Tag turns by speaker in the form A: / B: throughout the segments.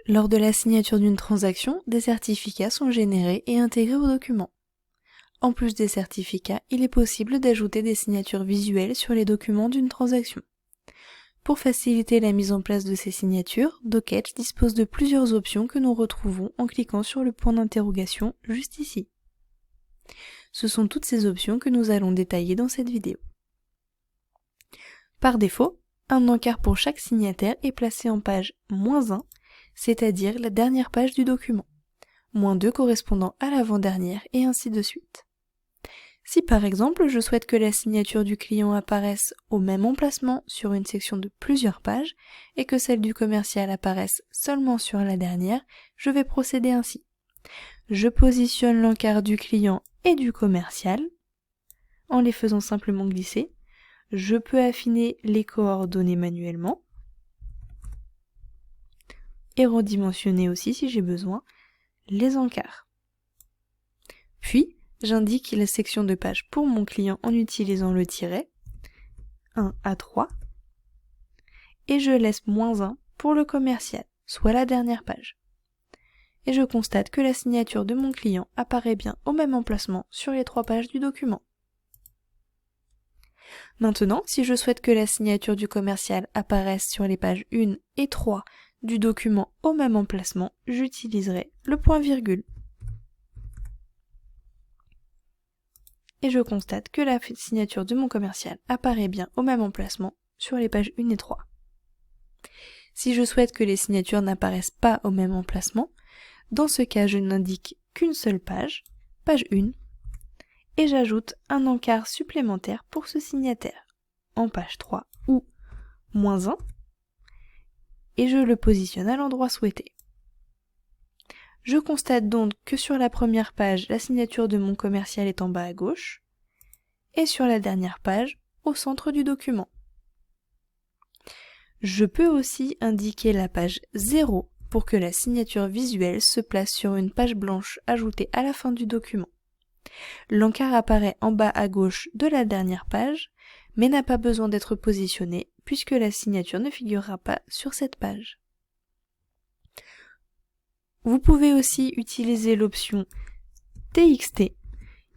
A: Lors de la signature d'une transaction, des certificats sont générés et intégrés au document. En plus des certificats, il est possible d'ajouter des signatures visuelles sur les documents d'une transaction. Pour faciliter la mise en place de ces signatures, Docetch dispose de plusieurs options que nous retrouvons en cliquant sur le point d'interrogation juste ici. Ce sont toutes ces options que nous allons détailler dans cette vidéo. Par défaut, un encart pour chaque signataire est placé en page -1, c'est-à-dire la dernière page du document, -2 correspondant à l'avant-dernière et ainsi de suite. Si par exemple je souhaite que la signature du client apparaisse au même emplacement sur une section de plusieurs pages et que celle du commercial apparaisse seulement sur la dernière, je vais procéder ainsi. Je positionne l'encart du client et du commercial en les faisant simplement glisser. Je peux affiner les coordonnées manuellement et redimensionner aussi si j'ai besoin les encarts. Puis, j'indique la section de page pour mon client en utilisant le tiret 1 à 3 et je laisse -1 pour le commercial, soit la dernière page. Et je constate que la signature de mon client apparaît bien au même emplacement sur les 3 pages du document. Maintenant, si je souhaite que la signature du commercial apparaisse sur les pages 1 et 3 du document au même emplacement, j'utiliserai le point-virgule. Et je constate que la signature de mon commercial apparaît bien au même emplacement sur les pages 1 et 3. Si je souhaite que les signatures n'apparaissent pas au même emplacement, dans ce cas je n'indique qu'une seule page, page 1, et j'ajoute un encart supplémentaire pour ce signataire, en page 3 ou -1, et je le positionne à l'endroit souhaité. Je constate donc que sur la première page, la signature de mon commercial est en bas à gauche, et sur la dernière page, au centre du document. Je peux aussi indiquer la page 0 pour que la signature visuelle se place sur une page blanche ajoutée à la fin du document. L'encart apparaît en bas à gauche de la dernière page, mais n'a pas besoin d'être positionné puisque la signature ne figurera pas sur cette page. Vous pouvez aussi utiliser l'option TXT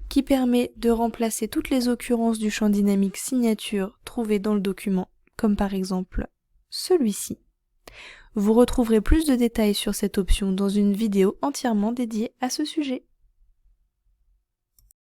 A: qui permet de remplacer toutes les occurrences du champ dynamique signature trouvées dans le document, comme par exemple celui-ci. Vous retrouverez plus de détails sur cette option dans une vidéo entièrement dédiée à ce sujet.